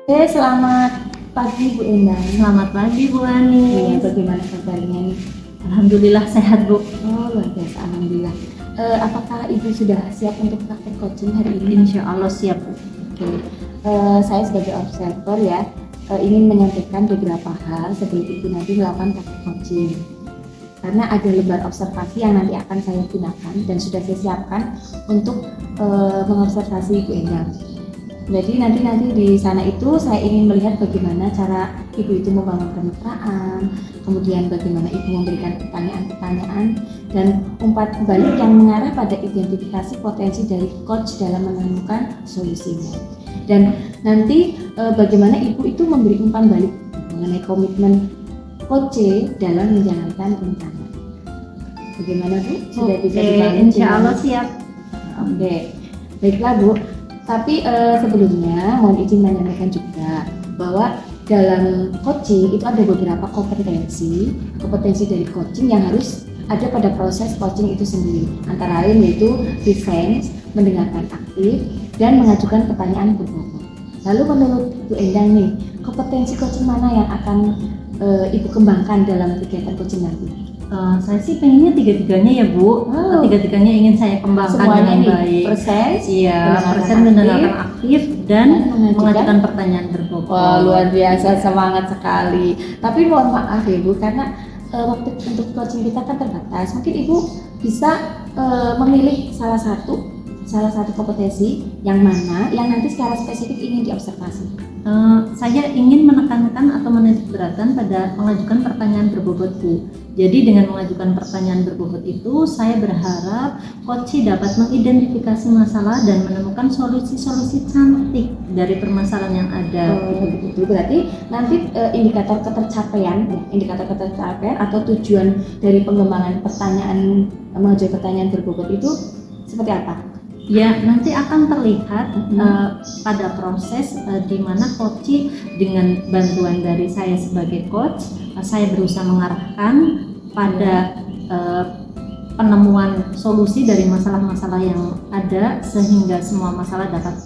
Selamat pagi Bu Endang. Selamat pagi Bu Ani. Bagaimana kabarnya nih? Alhamdulillah sehat Bu. Oh luar biasa, alhamdulillah. Apakah Ibu sudah siap untuk praktek coaching hari ini? Insya Allah siap Bu. Oke. Saya sebagai observer ya ingin menyampaikan beberapa hal sebelum Ibu nanti melakukan praktek coaching. Karena ada lembar observasi yang nanti akan saya gunakan dan sudah saya siapkan untuk mengobservasi Ibu Endang. Jadi nanti di sana itu saya ingin melihat bagaimana cara Ibu itu membangun kemitraan, kemudian bagaimana Ibu memberikan pertanyaan-pertanyaan dan umpan balik yang mengarah pada identifikasi potensi dari coach dalam menemukan solusinya. Dan nanti bagaimana Ibu itu memberi umpan balik mengenai komitmen coach dalam menjalankan rencana. Bagaimana Bu? Sudah bisa dibangun? Insya Allah siap. Oke, baiklah Bu. Tapi sebelumnya mohon izin menyampaikan juga bahwa dalam coaching itu ada beberapa kompetensi dari coaching yang harus ada pada proses coaching itu sendiri. Antara lain yaitu listen, mendengarkan aktif, dan mengajukan pertanyaan berbobot. Lalu menurut Bu Endang nih, kompetensi coaching mana yang akan Ibu kembangkan dalam kegiatan coaching nanti? Saya sih pengennya tiga-tiganya ya Bu. Tiga-tiganya ingin saya kembangkan Semuanya dengan nih, baik. proses, mendengarkan aktif dan mengajukan pertanyaan berbobot. Wah, luar biasa, semangat sekali. Tapi mohon maaf ya Bu, karena waktu untuk coaching kita kan terbatas. Mungkin Ibu bisa memilih salah satu kompetensi yang mana yang nanti secara spesifik ingin diobservasi. Saya ingin menekankan atau menitikberatkan pada mengajukan pertanyaan berbobot Bu. Jadi dengan mengajukan pertanyaan berbobot itu, saya berharap coach dapat mengidentifikasi masalah dan menemukan solusi-solusi cantik dari permasalahan yang ada. Itu berarti nanti indikator ketercapaian atau tujuan dari pengembangan mengajukan pertanyaan berbobot itu seperti apa? Ya, nanti akan terlihat pada proses di mana coach dengan bantuan dari saya sebagai coach, saya berusaha mengarahkan pada penemuan solusi dari masalah-masalah yang ada sehingga semua masalah dapat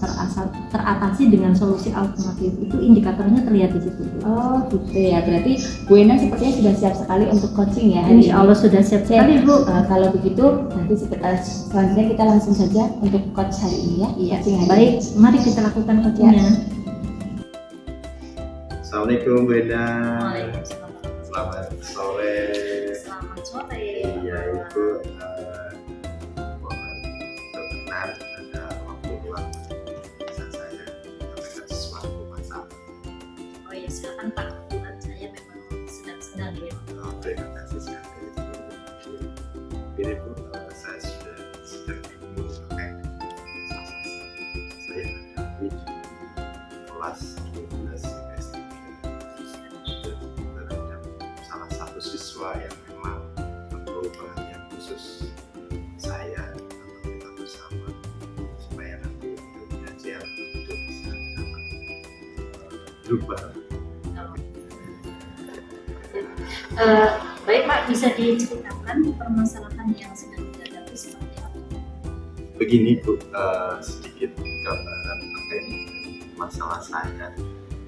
teratasi dengan solusi alternatif. Itu indikatornya terlihat di situ. Oh gitu ya, berarti Bu Endang sepertinya sudah siap sekali untuk coaching ya? Insya Allah sudah siap sekali Bu. Kalau begitu nanti selanjutnya kita langsung saja untuk coach hari ini ya. Iya, baik, mari kita lakukan coachingnya. Assalamualaikum Bu Endang. Waalaikumsalam. Selamat sore. Selamat sore. Iya Ibu, mohon berkenan ada waktu luang bisa saya sampaikan sesuatu masalah. Oh ya, silakan Pak. Kebetulan saya memang sedang ya. Terima kasih sekali Bu. Ini Bu, saya sedang bingung terkait saya hadapi di kelas 12 semester terhadap salah satu siswa yang memang perlu perhatian khusus saya atau kita bersama supaya nanti untuk belajar itu bisa berubah. Baik Pak, bisa diceritakan permasalahan yang sedang dihadapi seperti apa? Begini Bu, sedikit gambaran terkait masalah saya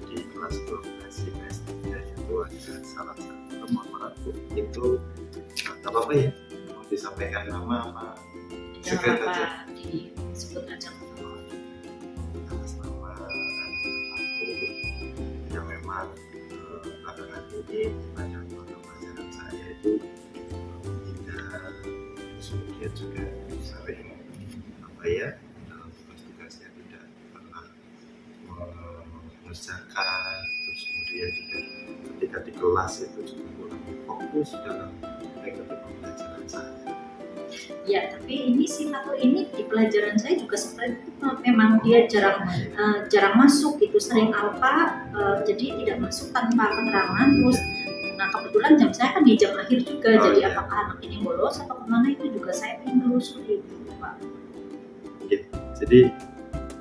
di kelas 12 semester itu ada salah satu teman Bu itu nggak apa-apa ya mau disampaikan nama apa secret aja Disebut aja atas nama aku yang memang belakangan ini pada mata pelajaran saya itu tidak kemudian juga sering tugas-tugasnya tidak pernah mengerjakan, terus kemudian juga ketika di kelas itu juga kurang fokus dalam mengikuti pembelajaran saya. Ya, tapi ini satu ini di pelajaran saya juga seperti itu. Memang dia jarang masuk gitu, sering alfa, jadi tidak masuk tanpa keterangan. Terus, nah kebetulan jam saya kan di jam akhir juga, jadi apakah anak ini bolos atau kemana itu juga saya ingin telusuri gitu Pak. Jadi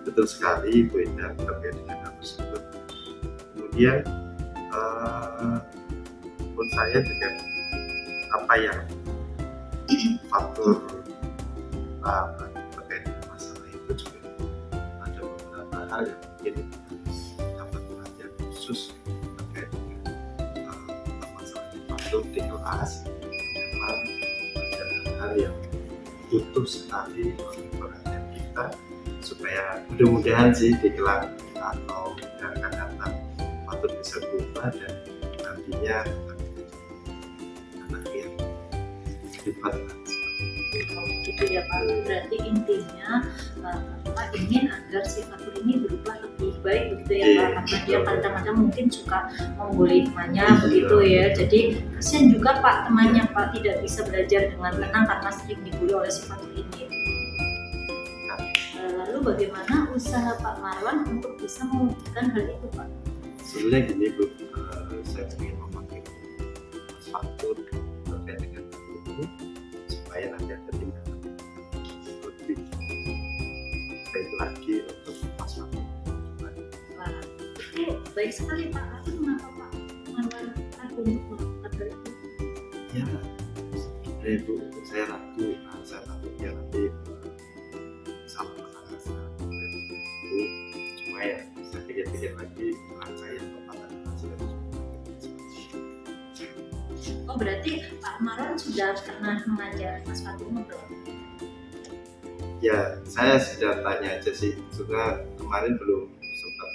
betul sekali Bu Endang terkait dengan hal tersebut. Kemudian menurut saya juga apa yang faktor terkait dengan masalah itu juga ada beberapa hal yang mungkin dapat butuh sekali perhatian kita supaya mudah-mudahan sih di kelak atau yang akan datang patut bisa berubah dan nantinya anak yang hebat. Gitu ya Pak. Berarti intinya Bapak ingin agar si Fatul ini berubah lebih baik begitu ya Pak. Karena dia kadang-kadang mungkin suka membuli temannya begitu ya. Jadi kasihan juga Pak, temannya Pak tidak bisa belajar dengan tenang karena sering dibully oleh si Fatul ini. Lalu bagaimana usaha Pak Marwan untuk bisa mewujudkan hal itu Pak? Sebenarnya gini Bu, saya ingin memakai faktor terkait dengan itu supaya nanti ada tindakan lebih baik lagi untuk masyarakat. Wah, itu baik sekali Pak. Lalu mengapa Pak Marwan ragu untuk melakukan hal itu? Ya, sebenarnya Bu, saya ragu, saya takutnya nanti salah penanganan itu. Cuma ya, saya pikir-pikir lagi, saya tepat dan saya Oh berarti Pak Marwan sudah pernah mengajar Mas Fatul belum? ya, saya sudah tanya aja sih, juga kemarin belum sempat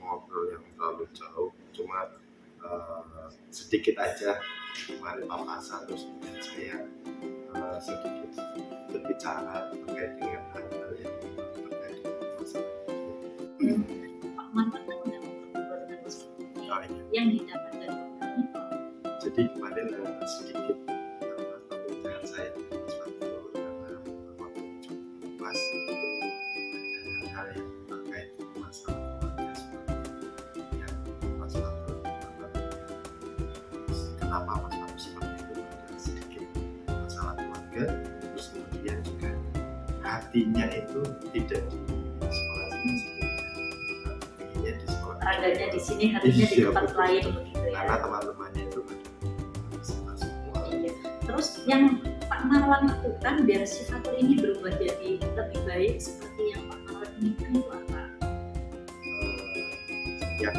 ngobrol yang terlalu jauh, cuma sedikit aja kemarin papasan terus saya sedikit berbicara terkait dengan hal-hal yang terkait dengan masalah Pak Marwan kan udah ngobrol dengan Mas Fatul oh, iya. yang didapat dari Bapak ini Pak. Jadi kemarin sedikit perbincangan saya dengan Mas Fatul karena waktu cukup pas ada hal yang terkait masalah keluarga seperti yang Mas Fatul kenapa Mas Fatul seperti itu, ada sedikit masalah keluarga, terus kemudian juga hatinya itu tidak di sekolah sini pengennya di sekolah Adanya di sini, hatinya di tempat lain begitu ya. karena teman-temannya itu sama semua. Iya. Terus yang Pak Marwan lakukan biar si Fatul ini berubah jadi lebih baik seperti yang Pak Marwan inginkan itu apa? Yang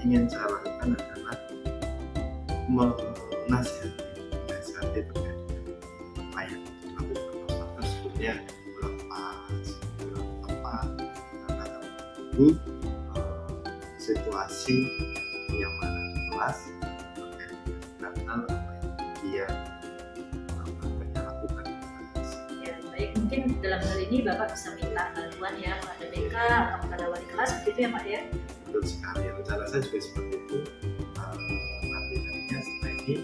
ingin saya lakukan adalah menasihati terkait dengan apa yang dilakukan Mas Fatul sebetulnya kurang pas, kurang tepat karena menunggu situasi kenyamanan di kelas terkait dengan hal apa yang dia lakukan di kelas. Ya baik, mungkin dalam hal ini Bapak bisa minta bantuan ya kepada BK atau kepada wali kelas begitu ya Pak ya. Betul sekali, rencana saya juga seperti itu. Nantinya setelah ini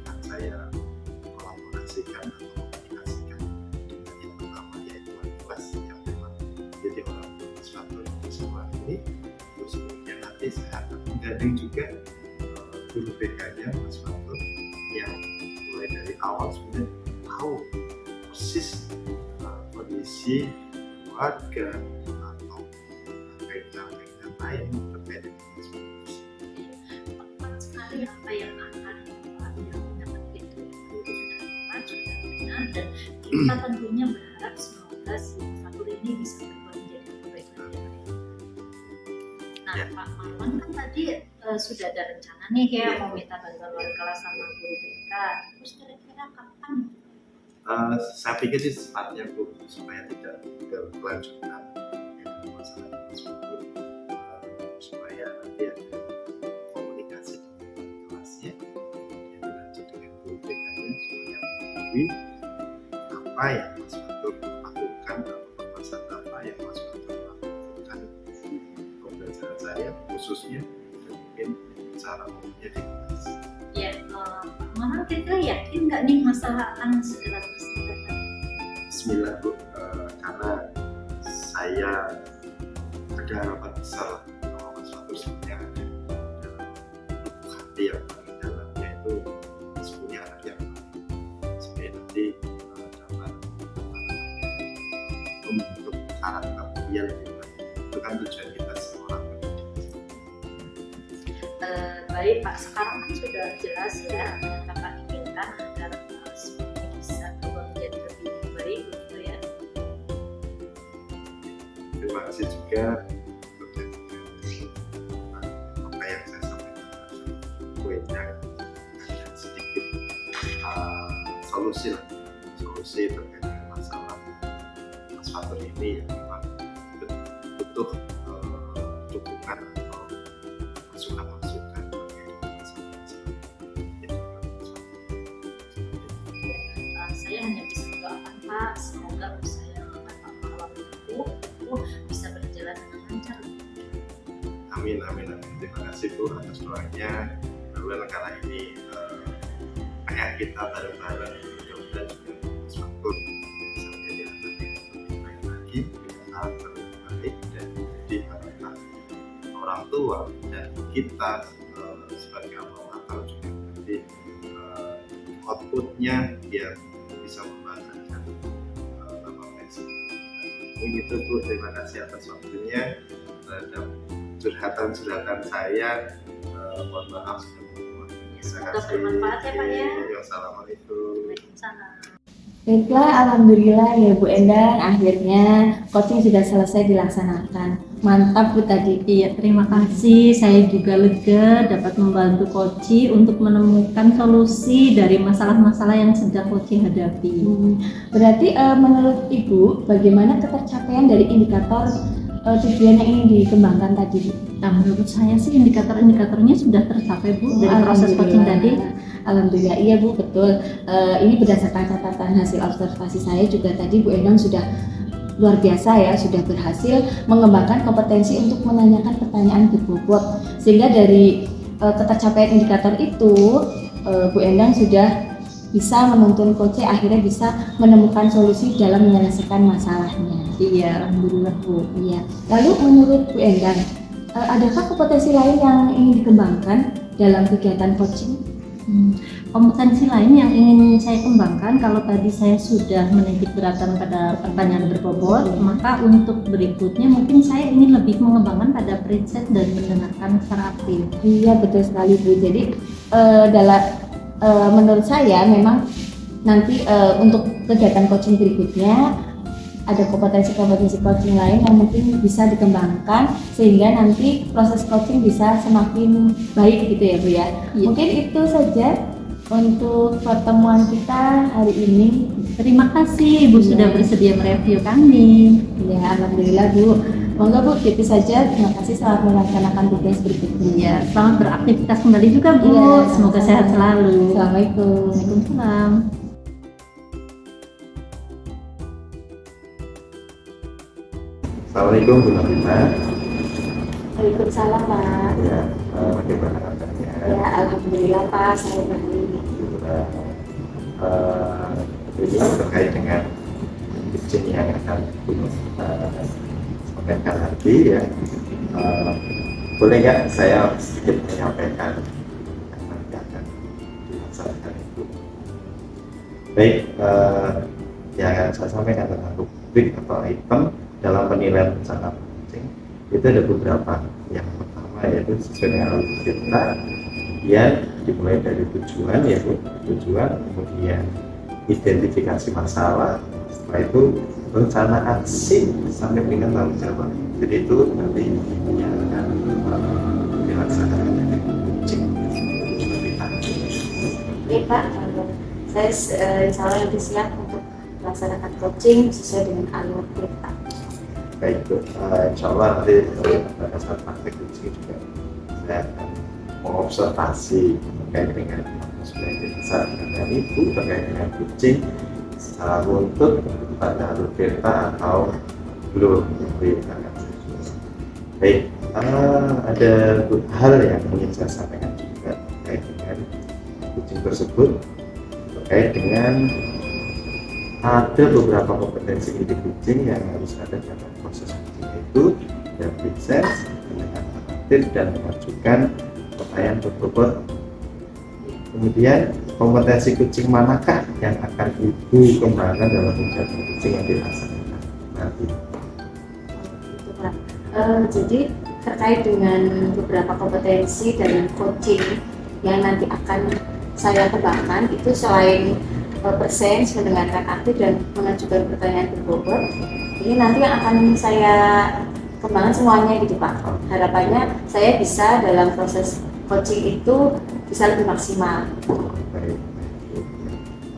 akan saya kolaborasikan atau komunikasikan dengan yang pertama yaitu wali kelas yang memang jadi orang tua Mas Fatul di sekolah ini. Terus kemudian nanti saya akan menggandeng juga guru BK-nya Mas Fatul yang mulai dari awal sudah tahu persis kondisi keluarga atau kaitan-kaitan lain terkait dengan Mas Fatul. Tepat sekali apa yang akan Bapak lakukan itu sudah tepat, sudah benar dan kita tentunya berharap semoga si Fatul ini bisa berubah menjadi lebih baik lagi. Nah Ya. Pak Marwan kan tadi sudah ada rencana nih ya mau minta bantuan wali kelas sama guru BK. Terus kira-kira kapan? Saya pikir sih secepatnya Bu, supaya tidak berkelanjutan dengan masalah Mas Fatul, supaya nanti ada komunikasi dengan kelasnya, kemudian dilanjut dengan guru BK-nya supaya mengetahui apa yang Mas Fatul lakukan atau permasalahan apa yang Mas Fatul lakukan di pembelajaran saya khususnya dan mungkin cara umumnya di kelas. Ya, Pak Marwan kira-kira yakin nggak nih masalah akan segera terselesaikan? Bismillah Bu, karena saya ada harapan besar bahwa Mas Fatul sebenarnya ada dalam lubuk hati yang paling dalamnya itu sebenarnya anak yang baik, supaya nanti dapat membentuk karakter dia lebih baik. Itu kan tujuan kita seorang pendidik. Baik Pak, sekarang kan sudah jelas ya apa yang Bapak inginkan agar semuanya bisa berubah menjadi lebih baik begitu ya. Terima kasih juga terkait dengan apa yang saya sampaikan tadi. Poinnya ada sedikit solusi satu ini yang memang butuh dukungan atau masukan-masukan terkait dengan masalah-masalah itu. Saya hanya bisa mendoakan Pak, semoga usaha Bapak malam itu bisa berjalan dengan lancar. Amin, amin, amin. Terima kasih Bu atas doanya. Mudah-mudahan karena ini PR kita bareng-bareng, mudah-mudahan juga sesuatu bisa menjadi anak yang lebih baik lagi, bisa lebih baik, dan jadi harapan orang tua dan kita sebagai orang tua juga nanti outputnya biar bisa membanggakan Bapak Presiden. Mungkin itu Bu, terima kasih atas waktunya terhadap curhatan saya. Mohon maaf Semoga bermanfaat ya Pak ya. Assalamualaikum. Waalaikumsalam. Baiklah, alhamdulillah ya Bu Endang, akhirnya coaching sudah selesai dilaksanakan. Mantap Bu tadi. Iya, terima kasih. Saya juga lega dapat membantu Koci untuk menemukan solusi dari masalah-masalah yang sedang Koci hadapi. Berarti menurut Ibu, bagaimana ketercapaian dari indikator tujuan yang ingin dikembangkan tadi? Nah, menurut saya sih indikator-indikatornya sudah tercapai Bu dari proses coaching tadi. Alhamdulillah, iya Bu, betul. Ini berdasarkan catatan hasil observasi saya juga tadi Bu Endang sudah luar biasa ya, sudah berhasil mengembangkan kompetensi untuk menanyakan pertanyaan berbobot. Sehingga dari ketercapaian indikator itu, Bu Endang sudah bisa menuntun coach akhirnya bisa menemukan solusi dalam menyelesaikan masalahnya. Iya, alhamdulillah Bu. Iya. Lalu menurut Bu Endang, adakah kompetensi lain yang ingin dikembangkan dalam kegiatan coaching? Kompetensi lain yang ingin saya kembangkan, kalau tadi saya sudah menitik beratan pada pertanyaan berbobot, maka untuk berikutnya mungkin saya ingin lebih mengembangkan pada prinsip dan mendengarkan secara aktif. Iya, betul sekali Bu. Jadi menurut saya memang nanti untuk kegiatan coaching berikutnya ada kompetensi-kompetensi coaching lain yang mungkin bisa dikembangkan sehingga nanti proses coaching bisa semakin baik gitu ya Bu ya. Iya. Mungkin itu saja untuk pertemuan kita hari ini. Terima kasih Ibu Iya. sudah bersedia mereview kami. Ya, alhamdulillah Bu. Monggo Bu, itu saja. Terima kasih, selamat melaksanakan tugas berikutnya. Iya, selamat beraktivitas kembali juga Bu. Iya, Semoga sama-sama. sehat selalu. Assalamualaikum. Waalaikumsalam. Assalamualaikum Bu Nabila. Waalaikumsalam Pak. Ya, bagaimana kabarnya? Ya, alhamdulillah Pak, saya baik. Ini terkait dengan izin yang akan disampaikan nanti ya. Boleh nggak saya sedikit menyampaikan yang nanti akan dilaksanakan itu? Baik, yang akan saya sampaikan tentang rubrik atau item dalam penilaian rencana coaching itu ada beberapa. Yang pertama yaitu sesuai dengan alur cerita yang dimulai dari tujuan, yaitu tujuan, kemudian identifikasi masalah, setelah itu rencana aksi sampai dengan tanggung jawab. Jadi itu nanti yang akan dilaksanakan dari coaching. Oke Pak, saya insya Allah lebih siap untuk melaksanakan coaching sesuai dengan alur kita. Baik Bu, insya Allah nanti pada saat praktek coaching juga saya akan mengobservasi terkait dengan sudah dilaksanakan dari Ibu terkait dengan coaching secara runtut pada alur delta atau belum. Baik, ada hal yang ingin saya sampaikan juga terkait dengan coaching tersebut, terkait dengan ada beberapa kompetensi ide coaching yang harus ada dalam proses coaching, itu dan proses dengan aktif dan mengajukan pertanyaan berbobot. Kemudian kompetensi coaching manakah yang akan Ibu kembangkan dalam kegiatan coaching yang dilaksanakan nanti? Gitu, Pak. Jadi terkait dengan beberapa kompetensi dari coaching yang nanti akan saya kembangkan itu selain presence, mendengarkan aktif dan mengajukan pertanyaan berbobot, ini nanti yang akan saya kembangkan semuanya gitu Pak. Harapannya saya bisa dalam proses coaching itu bisa lebih maksimal. Baik.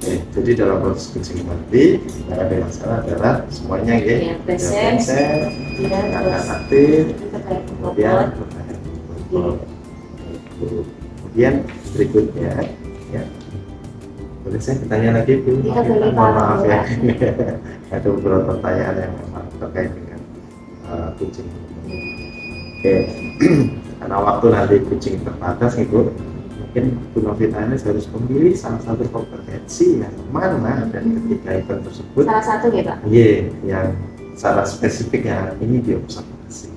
Jadi dalam proses kucing nanti yang ada masalah adalah semuanya ya, present, akan aktif, terkait kemudian kemudian berikutnya ya. Boleh saya bertanya lagi Bu? Iya, boleh, Mohon Pak. maaf ya. Ada beberapa pertanyaan yang memang terkait dengan kucing. Oke, karena waktu nanti kucing terbatas nih Bu, mungkin Bu Novita ini harus memilih salah satu kompetensi yang mana dan ketika event tersebut salah satu ya Pak. iya yang secara spesifik yang ini diobservasi.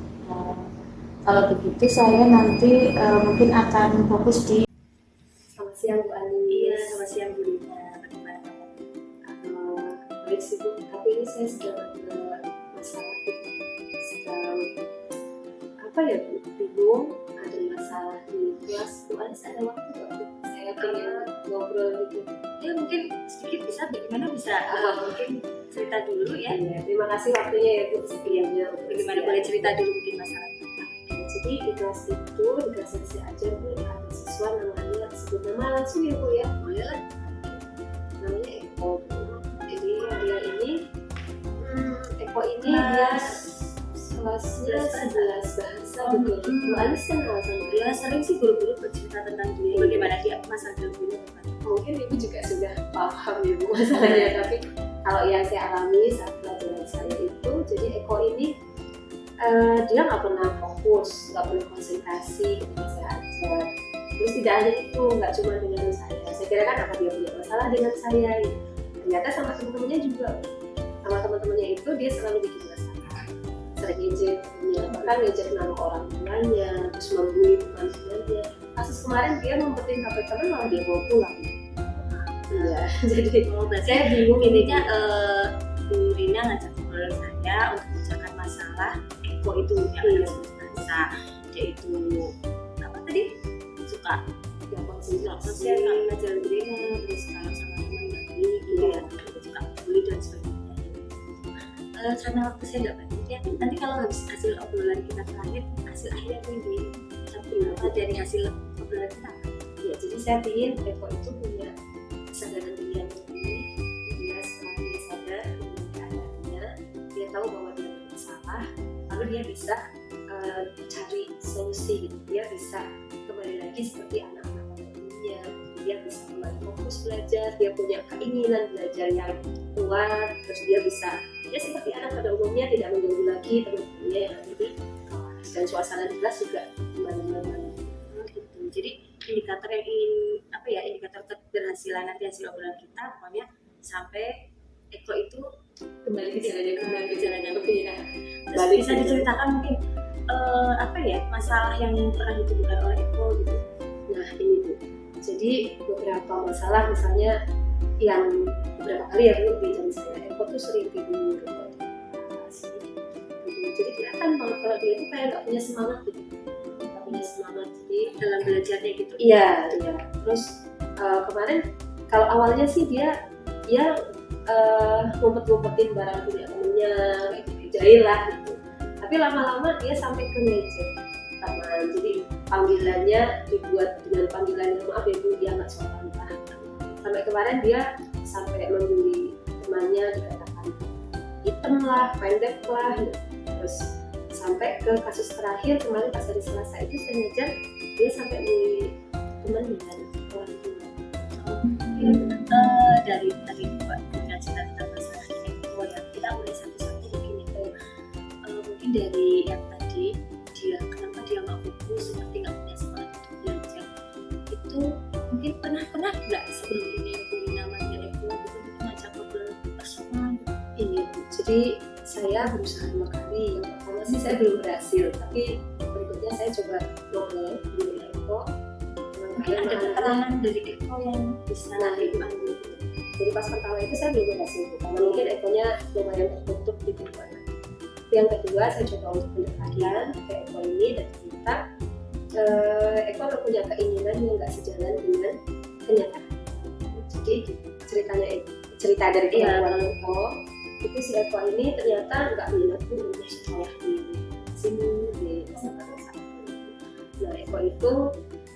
Kalau begitu saya nanti mungkin akan fokus di. Selamat siang Bu Ani. Iya, selamat siang Bu Lina. Bagaimana? Baik sih Bu, tapi ini saya sedang ada masalah sedang apa ya Bu, bingung, ada masalah di kelas. Bu Anis ada waktu nggak Bu? Saya pengen ngobrol gitu. Ya mungkin sedikit bisa bagaimana bisa mungkin cerita dulu ya. Ya, terima kasih waktunya ya Bu, sekiannya. Bagaimana boleh cerita dulu mungkin masalahnya. Jadi di kelas itu, di kelas saya aja Bu, ada siswa namanya, sebut nama langsung ya Bu ya. Boleh lah. Namanya Eko Bu. Jadi dia ini Eko ini dia kelasnya 11 bahasa betul. Bu Anis kan sama Ya sering sih guru-guru bercerita tentang dia. Bagaimana dia masa dulu. mungkin Ibu juga sudah paham ya Bu masalahnya, tapi kalau yang saya alami saat pelajaran saya itu, jadi Eko ini dia nggak pernah fokus, nggak pernah konsentrasi ketika saya ajar. Terus tidak hanya itu, nggak cuma dengan saya kira kan apa dia punya masalah dengan saya gitu. Ternyata sama teman-temannya juga, sama teman-temannya itu dia selalu bikin masalah, sering ngejek temennya, bahkan ngejek nama orang tuanya, terus membuli teman-temannya. Kasus kemarin dia ngumpetin HP teman malah dia bawa pulang. Iya, jadi saya bingung Intinya Bu Rina ngajak ngobrol saya untuk membicarakan masalah Eko itu yang harus bahasa. Dia itu apa tadi? Suka yang konsentrasi saya nggak belajar Rina, terus kalau sama teman lagi gitu ya, suka bully dan sebagainya. Karena waktu saya nggak banyak ya, nanti kalau habis hasil obrolan kita terakhir, hasil akhirnya ini tapi apa dari hasil obrolan kita. ya, jadi saya ingin Eko itu punya kesadaran diri yang tinggi. Dia setelah dia sadar dengan keadaannya, dia tahu bahwa dia bermasalah, lalu dia bisa cari solusi gitu. Dia bisa kembali lagi seperti anak-anak pada umumnya, dia bisa kembali fokus belajar, dia punya keinginan belajar yang kuat, terus dia bisa ya seperti anak pada umumnya, tidak mengganggu lagi teman-temannya yang ada di kelas, dan suasana di kelas juga kemana-mana. Gitu. Jadi indikator yang ingin apa ya, indikator keberhasilan nanti hasil obrolan kita pokoknya sampai Eko itu Kembali ke jalannya lebih ya. terus Balik bisa gitu. diceritakan mungkin apa ya masalah yang pernah ditemukan oleh Eko gitu. Nah ini Bu, jadi beberapa masalah misalnya yang beberapa kali ya Bu di jam saya, Eko tuh sering tidur gitu. Jadi kelihatan banget kalau dia itu kayak nggak punya semangat gitu, nggak punya semangat. Jadi Dalam belajarnya gitu. iya. Terus kemarin kalau awalnya sih dia ngumpet-ngumpetin barang punya temennya, kayak gitu, jahil lah gitu. Tapi lama-lama dia sampai ke ngejek teman. Jadi panggilannya dibuat dengan panggilan yang maaf ya Bu, dia nggak sopan lah. Sampai kemarin dia sampai membuli temannya, dikatakan hitam lah, pendek lah gitu. Terus sampai ke kasus terakhir kemarin pas hari Selasa itu saya ngejar dia sampai membuli teman dengan orang tua. Dari tadi Mbak punya cerita tentang masalah Eko ya, kita mulai satu-satu mungkin itu mungkin dari yang tadi dia kenapa dia nggak fokus seperti nggak punya semangat untuk belajar itu mungkin pernah nggak sebelum ini punya namanya Eko gitu ngajak ngobrol personal gitu. Ini Bu, jadi saya berusaha 2 kali. Yang pertama sih saya belum berhasil, tapi berikutnya saya coba ngobrol dengan Eko. Mungkin ada keterangan dari Eko yang bisa Itu. Jadi pas pertama itu saya belum berhasil Bu, karena mungkin Ekonya lumayan tertutup gitu Bu. Yang kedua saya coba untuk pendekatan ke Eko ini, dan ternyata Eko punya keinginan yang nggak sejalan dengan kenyataan. Jadi cerita dari kemampuan Eko itu, si Eko ini ternyata nggak minat Bu untuk sekolah di sini di SMA. Nah Eko itu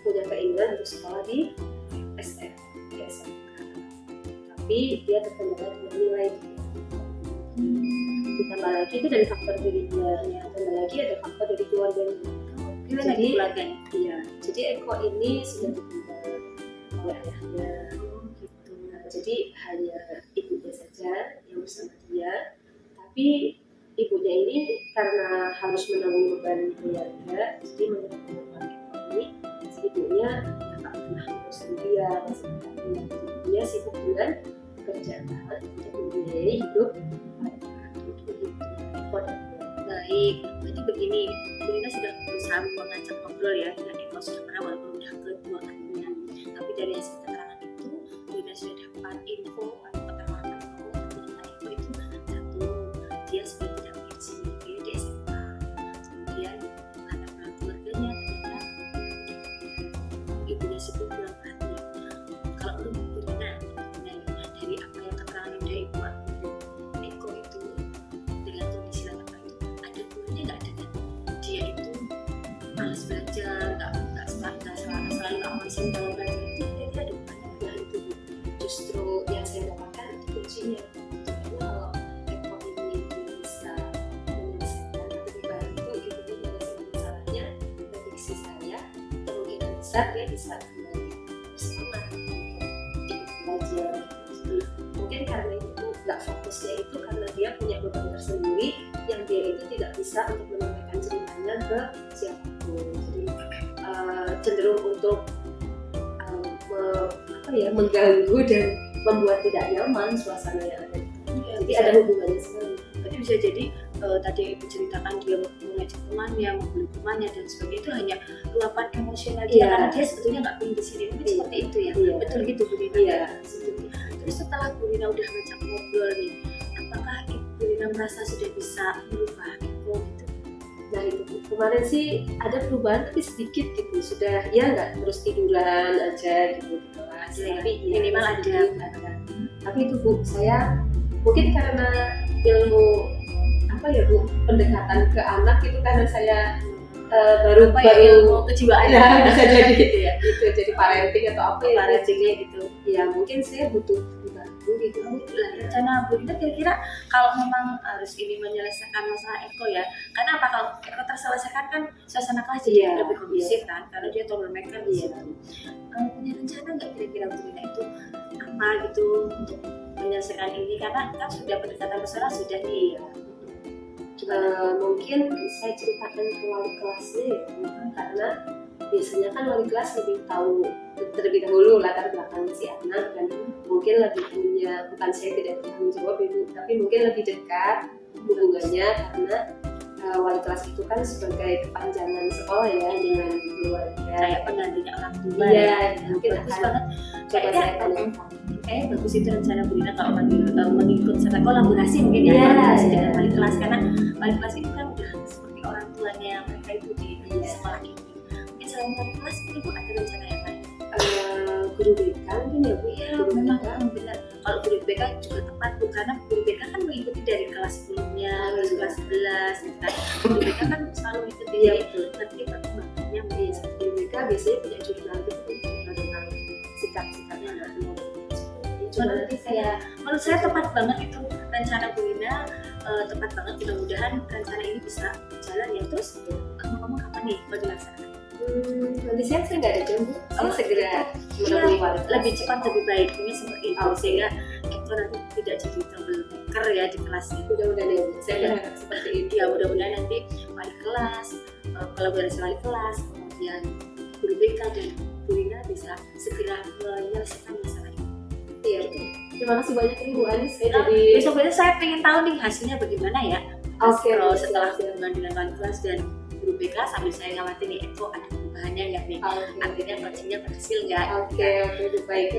punya keinginan untuk sekolah di SF, di SMK. tapi dia terkendala dengan nilai. Ditambah lagi itu dari faktor diri dia, tambah lagi ada faktor dari keluarganya. Jadi keluarganya. iya, jadi Eko ini sudah ditinggal oleh ayahnya. Gitu. Nah, jadi hanya ibunya saja yang bersama dia, tapi ibunya ini karena harus menanggung beban keluarga, jadi menurut Eko ini ibunya nggak pernah ngurusin dia, dia sibuk dengan pekerjaan untuk membiayai hidup Eko dan dia. Baik, berarti begini, Bu Rina sudah berusaha mengajak ngobrol ya dengan Eko sebenarnya walaupun udah kedua kalinya. Tapi dari hasil keterangan itu, Bu Rina sudah dapat info atau keterangan bahwa ternyata Eko itu satu, dia sebenarnya tidak berizin di SMA. Kemudian latar belakang keluarganya ternyata ibunya sibuk pulang hati. Kalau menurut Bu Rina, dari apa yang keterangan dari Ibu Eko itu dengan kondisi latar belakang itu ada gunanya nggak dengan dia itu malas belajar, nggak selalu aman dalam belajar itu dia ada gunanya. Nah itu justru yang saya dapatkan itu kuncinya. Karena kalau Eko ini bisa menyelesaikan atau dibantu gitu menyelesaikan masalahnya, prediksi saya kemungkinan besar dia bisa kembali bersemangat untuk belajar. Jadi mungkin karena itu nggak fokusnya itu karena dia punya beban tersendiri yang dia itu tidak bisa untuk menyampaikan ceritanya ke siapapun. Jadi cenderung untuk mengganggu dan membuat tidak nyaman suasana yang ada. Jadi ada hubungannya sekali. Jadi bisa jadi tadi Ibu ceritakan dia mengajak temannya, membeli temannya dan sebagainya itu hanya luapan emosional dia karena dia sebetulnya nggak pengen di sini. Mungkin seperti itu ya. Betul gitu Bu Rina. Iya. Terus setelah Bu Rina udah ngajak ngobrol nih, apakah Bu Rina merasa sudah bisa merubah Eko gitu? Nah itu kemarin sih ada perubahan tapi sedikit gitu, sudah ya nggak terus tiduran aja gitu di kelas, tapi ya, minimal ada. Tapi itu Bu, saya mungkin karena ilmu apa ya Bu, pendekatan ke anak itu karena saya baru ilmu kejiwaan ya, bisa jadi gitu ya. itu jadi parenting atau apa ya Parentingnya gitu. ya mungkin saya butuh dibantu gitu. Rencana Bu Rina kira-kira kalau memang harus ini menyelesaikan masalah Eko ya, karena apa kalau Eko terselesaikan kan suasana kelas jadi lebih kondusif kan, karena dia troublemaker di situ. Punya rencana nggak kira-kira Bu Rina itu apa gitu untuk menyelesaikan ini, karena kan sudah pendekatan personal sudah nih ya. Mungkin saya ceritakan ke wali kelasnya ya, karena biasanya kan wali kelas lebih tahu terlebih dahulu latar belakang si anak dan mungkin lebih punya, bukan saya tidak bertanggung jawab Ibu, tapi mungkin lebih dekat hubungannya karena wali kelas itu kan sebagai kepanjangan sekolah ya dengan keluarga. Kayak penggantinya orang tua. Iya, mungkin bagus akan banget. coba saya tanyakan. Kayaknya bagus itu rencana Bu Rina kalau mengikut serta kolaborasi mungkin ya, Iya, kolaborasi iya. dengan wali kelas, karena wali kelas itu kan udah seperti orang tuanya mereka itu di sekolah ini. Mungkin selain wali kelas Ibu ada rencana yang lain? Guru BK mungkin ya Bu. Iya memang benar. Kalau guru BK juga tepat Bu, karena guru BK kan mengikuti dari kelas sebelumnya, terus kelas 11 gitu kan. Guru BK kan selalu mengikuti ngerti perkembangannya. Guru BK biasanya punya jurnal gitu tentang sikap-sikapnya anak-anak. Menurut saya tepat banget itu rencana Bu Rina, tepat banget. Mudah-mudahan rencana ini bisa berjalan ya. Terus ngomong kapan nih mau dilaksanakan? Nanti saya nggak ada jam Bu, saya segera menemui wali kelas. Lebih cepat lebih baik, mungkin seperti itu sehingga Eko nanti tidak jadi troublemaker ya di kelasnya. Mudah-mudahan ya, saya berharap seperti itu. Ya mudah-mudahan nanti wali kelas, kolaborasi wali kelas, kemudian guru BK dan Bu Rina bisa segera menyelesaikan masalah ini. Iya, terima kasih banyak Ibu Anis. Saya jadi Besok saya pengen tahu nih hasilnya bagaimana ya. Oke, Kalau setelah hubungan dengan wali kelas dan guru BK sambil saya ngamatin nih Eko ada perubahannya nggak nih, artinya coachingnya berhasil nggak? Oke, baik.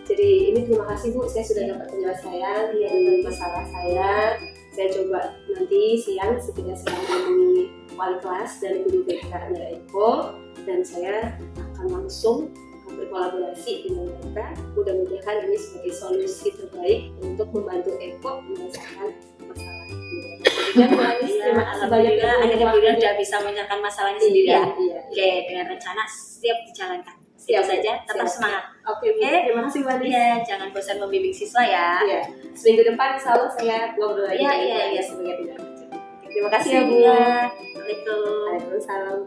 Jadi ini terima kasih Bu, saya sudah dapat penyelesaian dari masalah saya. Saya coba nanti siang segera saya menemui wali kelas dan guru BK-nya Eko dan saya akan langsung berkolaborasi dengan mereka. Mudah-mudahan ini sebagai solusi terbaik untuk membantu Eko menyelesaikan masalah ini. Terima kasih banyak ya. Akhirnya Bu Rina sudah bisa menyelesaikan masalahnya sendiri ya. Iya. Oke, dengan rencana siap dijalankan. Siap saja, tetap Siap. semangat. Oke, Bu. Oke. Terima kasih Mbak Nis. Iya, jangan bosan membimbing siswa ya. Iya. Seminggu depan insya Allah saya ngobrol lagi Iya, dengan iya, Mbak iya. Nis sebagai tindak lanjut. Terima kasih ya Bu. Iya. Waalaikumsalam.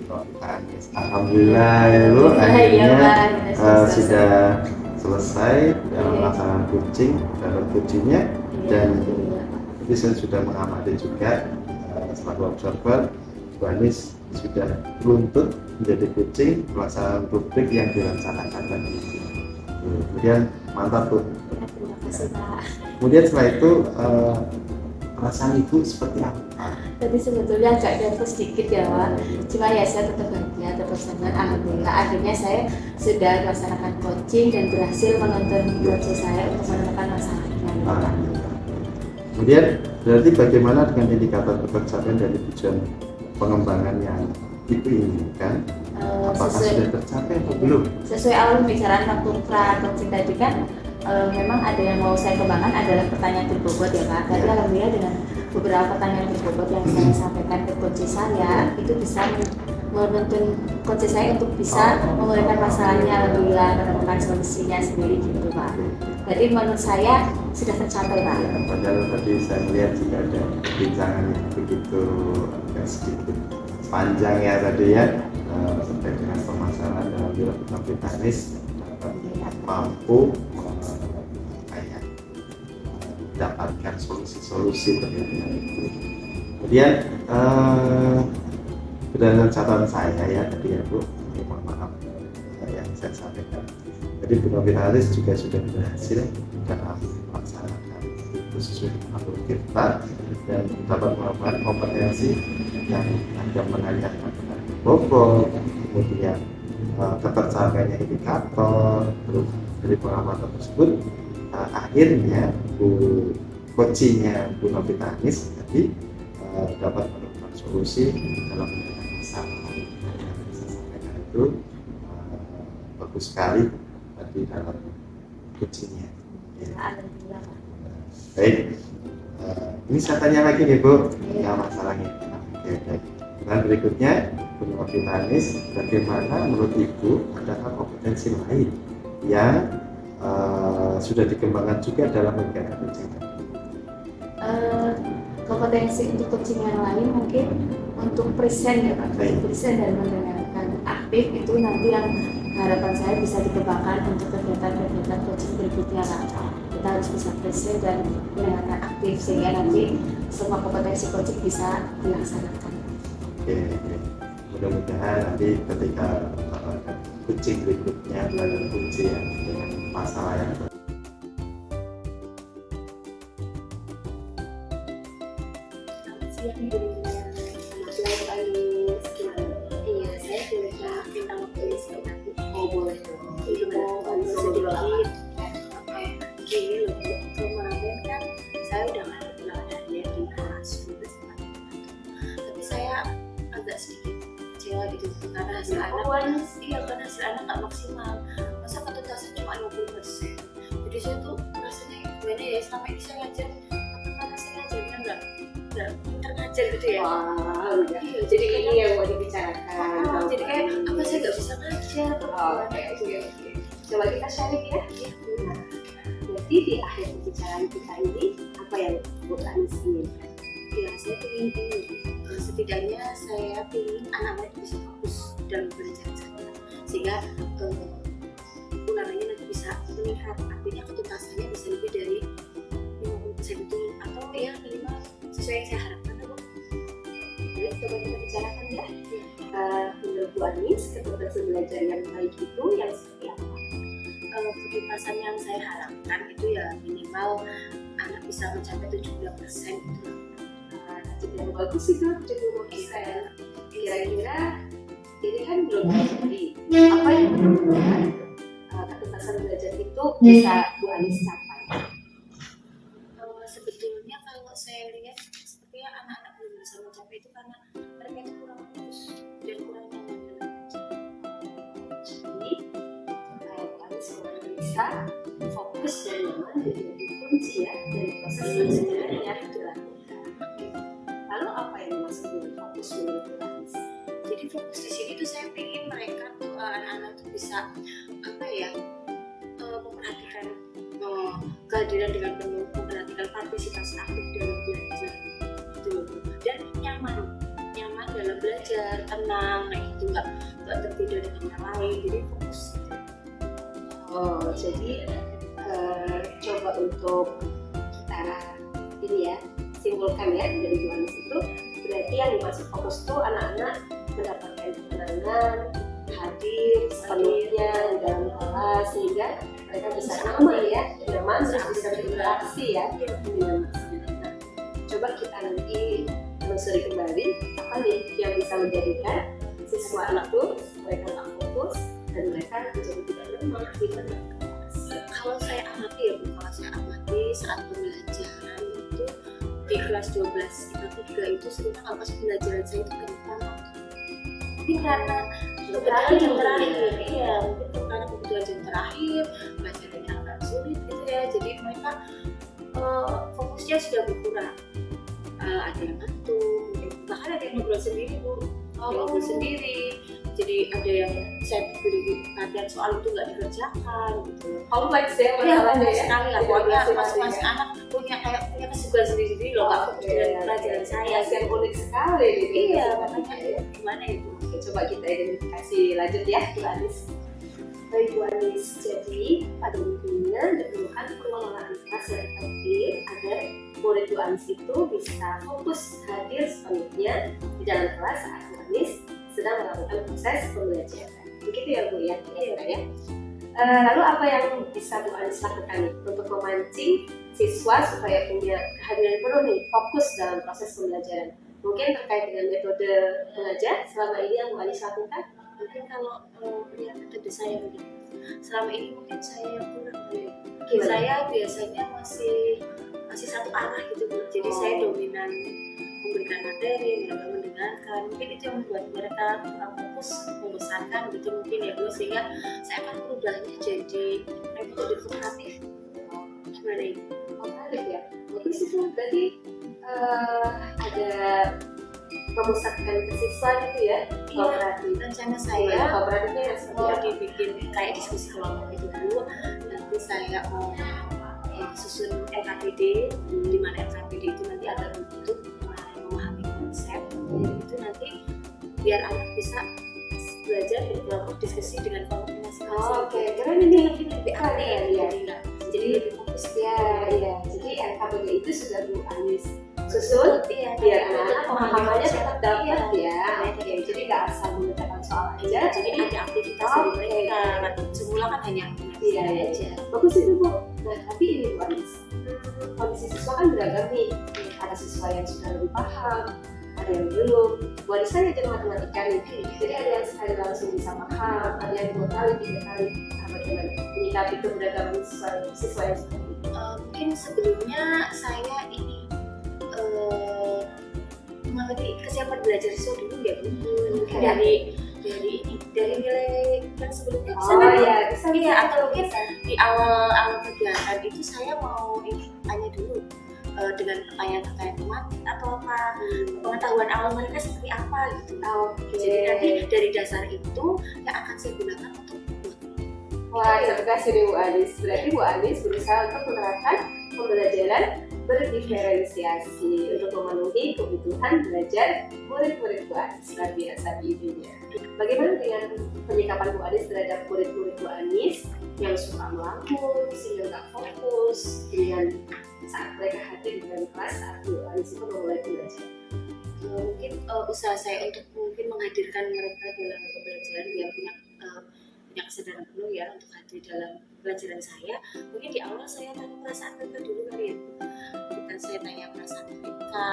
Waalaikumsalam. Alhamdulillah ya Bu, Iya, akhirnya Pak. sudah selesai dalam pelaksanaan coaching, dapat coachingnya, dan jadi saya sudah mengamati juga selaku observer, Bu Anies sudah runtut menjadi coaching pelaksanaan rubrik yang direncanakan tadi. Kemudian mantap tuh. Terima kasih Pak. Kemudian setelah itu perasaan ibu seperti apa? Tapi sebetulnya agak jatuh sedikit ya Pak. Cuma ya saya tetap bahagia, tetap senang. Alhamdulillah akhirnya saya sudah melaksanakan coaching dan berhasil menonton proses saya untuk menemukan masalahnya. Nah, kemudian berarti bagaimana dengan indikator pencapaian dari tujuan pengembangan yang ibu inginkan? Apakah sudah tercapai atau belum? Sesuai awal pembicaraan waktu pra-coaching tadi kan memang ada yang mau saya kembangkan adalah pertanyaan berbobot ya Pak. Tadi alhamdulillah dengan beberapa pertanyaan berbobot yang saya sampaikan ke coach saya itu bisa menuntun coach saya untuk bisa memulihkan masalahnya, alhamdulillah menemukan solusinya sendiri gitu Pak. Jadi menurut saya sudah tercapai Pak. Ya, padahal tadi saya melihat juga ada perbincangan yang begitu agak sedikit panjang ya tadi ya, terkait dengan permasalahan dalam dilakukan Anies mampu mendapatkan solusi-solusi terkait dengan itu. Kemudian berdasarkan catatan saya ya tadi ya Bu, mohon maaf yang saya sampaikan. Jadi Bu Novitalis juga sudah berhasil dalam melaksanakan itu sesuai dengan alur kita dan dapat melakukan kompetensi yang ada menanyakan tentang bobot, kemudian ketercapaiannya indikator, terus dari pengamatan tersebut akhirnya coachingnya Bu Novitalis tadi dapat menemukan solusi dalam masalah yang saya sampaikan itu bagus sekali tadi dalam coachingnya. Ya. Alhamdulillah Pak. Baik, ini saya tanya lagi nih Bu, ya masalahnya. Oke, baik. Dan berikutnya Bu Novitalis, bagaimana menurut Ibu adakah kompetensi lain yang sudah dikembangkan juga dalam kegiatan coaching tadi? Kompetensi untuk coaching yang lain mungkin untuk present ya Pak, present dan mendengarkan aktif itu nanti yang harapan saya bisa dikembangkan untuk kegiatan-kegiatan coaching berikutnya Pak. Kita harus bisa present dan mendengarkan aktif sehingga nanti semua kompetensi coaching bisa dilaksanakan. Oke, mudah-mudahan nanti ketika coaching berikutnya ada kunci yang dengan masalah yang Siap Bu. Selamat Anies. Iya, saya boleh minta waktu istirahat. Oh boleh dong. Itu sedikit. Gini loh Bu, kemarin kan saya udah ada pelajaran di kelas tapi saya agak sedikit kecewa gitu karena hasil anak karena hasil anak nggak maksimal. Masa ketuntasan cuma 50%. Jadi saya tuh rasanya gimana ya, selama ini saya ngajar karena saya ngajarnya nggak ngajar gitu ya. Wah, iya, jadi ini yang mau dibicarakan. Jadi kayak apa saya nggak bisa ngajar. Oke. Coba kita sharing ya. Nah, jadi di akhir pembicaraan kita ini apa yang Bu Anies inginkan? Ya, saya ingin setidaknya saya ingin anak-anak bisa fokus dalam belajar saya, sehingga ulangannya nanti bisa meningkat, artinya ketuntasannya bisa lebih dari 50% itu atau ya minimal sesuai yang saya harapkan Bu. Jadi coba kita bicarakan ya. Menurut Bu Anies, ketuntasan belajar yang baik itu yang seperti apa? Ketuntasan yang saya harapkan itu ya minimal anak bisa mencapai 70% itu. Yang bagus itu 70%. Kira-kira ini kan belum terjadi. Apa yang menurut ketuntasan belajar itu bisa Bu Anies capai? Sebetulnya kalau saya lihat sepertinya anak-anak belum bisa mencapai itu karena mereka itu kurang fokus dan kurang nyaman dalam belajar. Jadi Bu Anies bisa fokus dan nyaman jadi kunci ya dari proses belajar yang dilakukan. Lalu apa yang dimaksud dengan fokus menurut Bu Anies? Jadi Jadi fokus di sini tuh saya pengen mereka tuh anak-anak tuh bisa apa ya, memperhatikan kehadiran dengan penuh, memperhatikan partisipasi aktif dalam belajar gitu loh Bu. Dan nyaman dalam belajar, tenang, nah itu nggak berbeda dengan yang lain, jadi fokus. Oh, jadi coba untuk kita ini ya simpulkan ya dari Johannes itu berarti yang dimaksud fokus itu anak-anak mendapatkan ketenangan, hadir sepenuhnya di dalam kelas sehingga mereka bisa nyaman terus bisa berinteraksi ya dengan maksudnya. Nah, coba kita nanti telusuri kembali apa nih yang bisa menjadikan siswa itu mereka tak fokus dan mereka menjadi tidak lemah di tengah kelas. Kalau saya amati ya Bu, saat pembelajaran itu di kelas 12 IPA 3 itu sebenarnya pas pembelajaran saya itu kenapa? Mungkin karena kebetulan jam terakhir, iya mungkin karena kebetulan jam terakhir pelajarannya agak sulit gitu ya, jadi mereka fokusnya sudah berkurang. Ada yang ngantuk, bahkan ada yang ngobrol sendiri Bu, ngobrol sendiri. Jadi ada yang saya beri latihan soal itu nggak dikerjakan gitu. Kompleks ya Iya, masalahnya ya. sekali lah. Pokoknya masing-masing anak punya kesibukan sendiri loh, nggak fokus dengan pelajaran saya. Yang unik sekali gitu. Iya, makanya gimana itu? Oke, coba kita identifikasi lanjut ya Bu Anis. Baik Bu Anis, jadi pada intinya diperlukan pengelolaan kelas yang efektif agar murid Bu Anis itu bisa fokus hadir sepenuhnya di dalam kelas saat Bu Anis sedang melakukan proses pembelajaran. Begitu ya Bu ya? Iya ya. Lalu apa yang bisa Bu Anis lakukan nih untuk memancing siswa supaya punya kehadiran penuh nih, fokus dalam proses pembelajaran? Mungkin terkait dengan metode mengajar selama ini yang Bu Anis lakukan? Mungkin kalau melihat metode saya begini, selama ini mungkin saya kurang baik. Gimana? Saya biasanya masih satu arah gitu Bu. Jadi saya dominan memberikan materi, mereka mendengarkan. Mungkin itu yang membuat mereka kurang fokus, membesarkan gitu mungkin ya Bu, sehingga saya akan merubahnya jadi metode kooperatif. Gimana ini? Kooperatif ya? Jadi situ berarti ada memusatkan ke siswa gitu ya? Kooperatif. Rencana saya kooperatifnya yang seperti mau apa? dibikin kayak diskusi kelompok gitu Bu. Nanti saya mau susun LKPD, di mana LKPD itu nanti ada untuk memahami konsep. Itu nanti biar anak bisa belajar berkelompok diskusi dengan kelompok masing-masing. Oh, oke, keren ini lebih aktif ya. jadi lebih fokus Ya, jadi LKPD itu sudah Bu Anis susun biar anak-anak pemahamannya tetap dapat ya. Oke, jadi nggak asal mengerjakan soal aja. jadi ada aktivitas dari mereka. Semula kan hanya Iya, aja. bagus itu Bu. Nah, tapi ini Bu Anis, kondisi siswa kan beragam nih. Ada siswa yang sudah lebih paham, ada yang belum. Bu Anis kan ajar matematika nih, jadi ada yang sekali langsung bisa paham, ada yang 2 kali, 3 kali. Bagaimana menyikapi keberagaman siswa yang seperti itu? Mungkin sebelumnya saya ini mengerti kesiapan belajar siswa dulu ya Bu. Mungkin dari nilai yang sebelumnya bisa bisa. Iya, atau mungkin di awal kegiatan itu saya mau ini tanya dulu dengan pertanyaan-pertanyaan tematik atau apa, pengetahuan awal mereka seperti apa gitu. Jadi nanti dari dasar itu yang akan saya gunakan untuk Wah, terima kasih nih Bu Anis. Berarti Bu Anis berusaha untuk menerapkan pembelajaran berdiferensiasi untuk memenuhi kebutuhan belajar murid-murid Bu Anis. Luar biasa idenya. Bagaimana dengan penyikapan Bu Anis terhadap murid-murid Bu Anis yang suka melamun, sehingga nggak fokus dengan saat mereka hadir di dalam kelas saat Bu Anis itu memulai belajar? mungkin usaha saya untuk mungkin menghadirkan mereka dalam pembelajaran biar punya kesadaran penuh ya untuk hadir dalam pelajaran saya. Mungkin di awal saya tanya perasaan mereka dulu kali ya. Saya tanya perasaan mereka,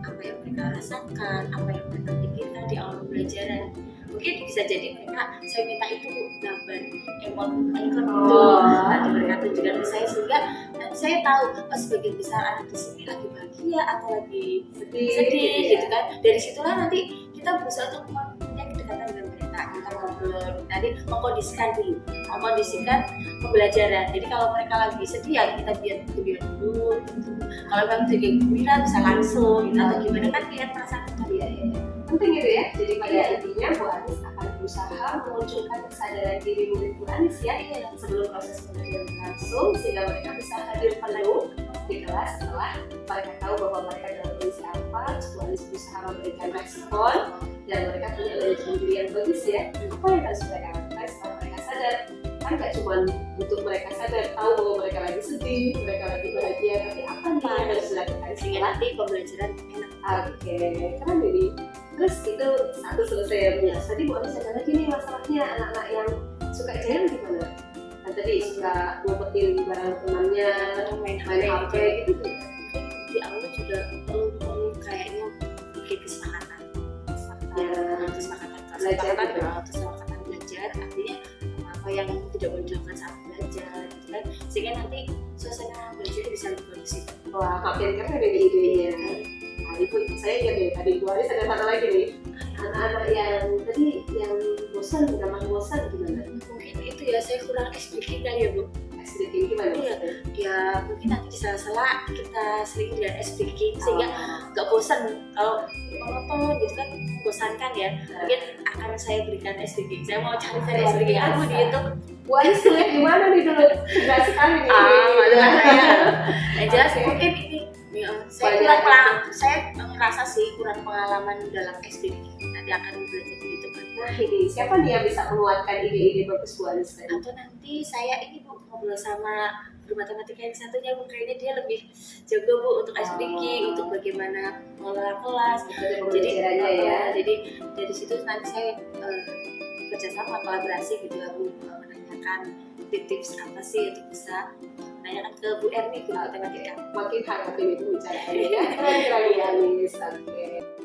apa yang mereka rasakan, apa yang mereka pikirkan di awal pembelajaran. Mungkin bisa jadi mereka, saya minta itu gambar emot icon gitu, nanti mereka tunjukkan ke saya sehingga nanti saya tahu sebagian besar anak di sini lagi bahagia atau lagi sedih gitu kan. Dari situlah nanti kita berusaha untuk punya kedekatan dengan mereka, kita ngobrol, nanti mengkondisikan pembelajaran. Jadi kalau mereka lagi sedih ya kita biar dulu gitu. Kalau memang jadi gembira bisa langsung gitu, atau gimana kan lihat perasaan kita. penting itu ya. Jadi pada intinya Bu Anis akan berusaha memunculkan kesadaran diri murid Bu Anis ya sebelum proses pembelajaran berlangsung, sehingga mereka bisa hadir penuh di kelas setelah mereka tahu bahwa mereka dalam kondisi apa. Terus Bu Anis berusaha memberikan respon dan mereka punya manajemen diri yang bagus ya. Apa yang harus mereka lakukan setelah mereka sadar? Kan gak cuma untuk mereka sadar tahu bahwa mereka lagi sedih, mereka lagi bahagia, tapi apa nih yang harus dilakukan sehingga setelah? nanti pembelajaran enak. Oke, keren ini. Terus itu satu selesai ya Bu. Tadi Bu Anis ada lagi nih masalahnya anak-anak yang suka jahil gimana? Kan tadi suka ngumpetin barang temannya, main main HP gitu tuh. di awal juga perlu kayaknya bikin kesepakatan Belajar gitu. kesepakatan belajar, artinya apa yang tidak boleh dilakukan saat belajar gitu kan, sehingga nanti suasana belajar bisa lebih kondusif. Wah, makin keren ini idenya. Nah, itu saya ingat nih, tadi Bu Anis ada satu lagi nih. Anak-anak yang tadi yang bosan, gampang bosan gimana? Mungkin itu ya, saya kurang speaking kali ya Bu. SDK gimana? Iya, ya mungkin nanti di sela-sela kita sering dengan speaking sehingga nggak bosan. Kalau monoton gitu kan bosankan ya, mungkin akan saya berikan SDG. Saya mau cari SDG aku di YouTube. Bu Anis kuliah di mana nih dulu? Enggak sekali nih. Malu ya. Yang jelas mungkin ini saya Banyak kurang pengalaman, saya merasa sih kurang pengalaman dalam SDG. Nanti akan belajar di YouTube kan. Nah ini siapa nih yang bisa menguatkan ide-ide bagus Bu Anis tadi? Atau nanti saya ini Bu ngobrol sama guru matematika yang satunya Bu, kayaknya dia lebih jago Bu untuk SPK, untuk bagaimana mengelola kelas. Jadi jadi dari situ nanti saya kerjasama kolaborasi gitu ya Bu, menanyakan tips apa sih untuk bisa menanyakan ke Bu Erni guru matematika. Makin hangat ini pembicaraan ya. Keren-keren Bu Anis. Oke.